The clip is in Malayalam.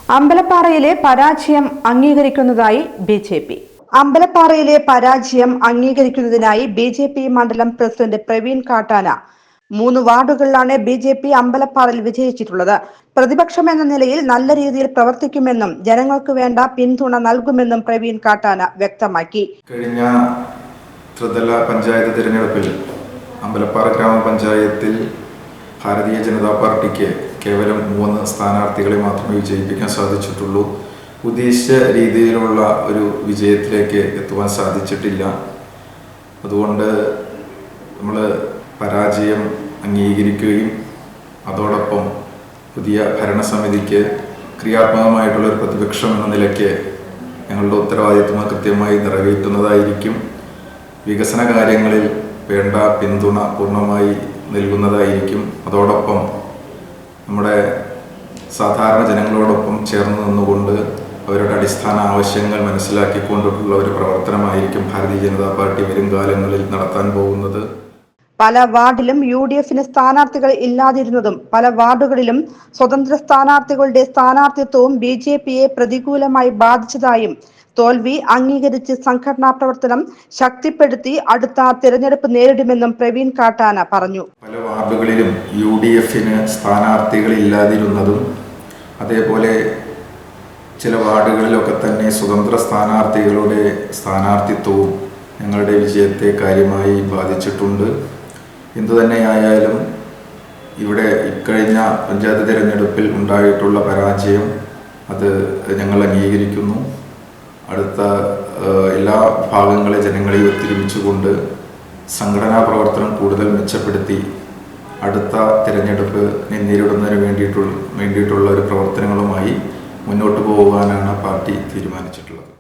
അമ്പലപ്പാറയിലെ പരാജയം അംഗീകരിക്കുന്നതായി ബി.ജെ.പി. അമ്പലപ്പാറയിലെ പരാജയം അംഗീകരിക്കുന്നതിനായി ബി.ജെ.പി. മണ്ഡലം പ്രസിഡന്റ് പ്രവീൺ കാട്ടാന 3 വാർഡുകളിലാണ് ബി.ജെ.പി. അമ്പലപ്പാറയിൽ വിജയിച്ചിട്ടുള്ളത്. പ്രതിപക്ഷം എന്ന നിലയിൽ നല്ല രീതിയിൽ പ്രവർത്തിക്കുമെന്നും ജനങ്ങൾക്ക് വേണ്ട പിന്തുണ നൽകുമെന്നും പ്രവീൺ കാട്ടാന വ്യക്തമാക്കി. കഴിഞ്ഞ ത്രിതല പഞ്ചായത്ത് തിരഞ്ഞെടുപ്പിൽ അമ്പലപ്പാറ ഗ്രാമപഞ്ചായത്തിൽ ഭാരതീയ ജനതാ പാർട്ടിക്ക് കേവലം 3 സ്ഥാനാർത്ഥികളെ മാത്രമേ വിജയിപ്പിക്കാൻ സാധിച്ചിട്ടുള്ളൂ. ഉദ്ദേശിച്ച രീതിയിലുള്ള ഒരു വിജയത്തിലേക്ക് എത്തുവാൻ സാധിച്ചിട്ടില്ല. അതുകൊണ്ട് നമ്മൾ പരാജയം അംഗീകരിക്കുകയും അതോടൊപ്പം പുതിയ ഭരണസമിതിക്ക് ക്രിയാത്മകമായിട്ടുള്ളൊരു പ്രതിപക്ഷം എന്ന നിലയ്ക്ക് ഞങ്ങളുടെ ഉത്തരവാദിത്വം കൃത്യമായി നിറവേറ്റുന്നതായിരിക്കും. വികസന കാര്യങ്ങളിൽ വേണ്ട പിന്തുണ പൂർണ്ണമായി നൽകുന്നതായിരിക്കും. അതോടൊപ്പം നമ്മുടെ സാധാരണ ജനങ്ങളോടൊപ്പം ചേർന്ന് നിന്നുകൊണ്ട് അവരുടെ അടിസ്ഥാന ആവശ്യങ്ങൾ മനസ്സിലാക്കിക്കൊണ്ടുള്ള ഒരു പ്രവർത്തനമായിരിക്കും ഭാരതീയ ജനതാ പാർട്ടി വരും കാലങ്ങളിൽ നടത്താൻ പോകുന്നത്. പല വാർഡിലും യു.ഡി.എഫിന് സ്ഥാനാർത്ഥികൾ ഇല്ലാതിരുന്നതും പല വാർഡുകളിലും സ്വതന്ത്ര സ്ഥാനാർത്ഥികളുടെ സ്ഥാനാർത്ഥിത്വവും ബി.ജെ.പിയെ പ്രതികൂലമായി ബാധിച്ചതായും തോൽവി അംഗീകരിച്ച് സംഘടനാ പ്രവർത്തനം ശക്തിപ്പെടുത്തി അടുത്ത തിരഞ്ഞെടുപ്പ് നേരിടുമെന്നും പ്രവീൺ കാട്ടാന പറഞ്ഞു. പല വാർഡുകളിലും യു.ഡി.എഫിന് സ്ഥാനാർത്ഥികൾ ഇല്ലാതിരുന്നതും അതേപോലെ ചില വാർഡുകളിലൊക്കെ തന്നെ സ്വതന്ത്ര സ്ഥാനാർത്ഥികളുടെ സ്ഥാനാർത്ഥിത്വവും ഞങ്ങളുടെ വിജയത്തെ കാര്യമായി ബാധിച്ചിട്ടുണ്ട്. എന്തുതന്നെയായാലും ഇവിടെ ഇക്കഴിഞ്ഞ പഞ്ചായത്ത് തിരഞ്ഞെടുപ്പിൽ ഉണ്ടായിട്ടുള്ള പരാജയം അത് ഞങ്ങൾ അംഗീകരിക്കുന്നു. അടുത്ത എല്ലാ ഭാഗങ്ങളെ ജനങ്ങളെ ഒത്തൊരുമിച്ചുകൊണ്ട് സംഘടനാ പ്രവർത്തനം കൂടുതൽ മെച്ചപ്പെടുത്തി അടുത്ത തിരഞ്ഞെടുപ്പ് നേരിടുന്നതിന് വേണ്ടിയിട്ടുള്ള ഒരു പ്രവർത്തനങ്ങളുമായി മുന്നോട്ട് പോകാനാണ് പാർട്ടി തീരുമാനിച്ചിട്ടുള്ളത്.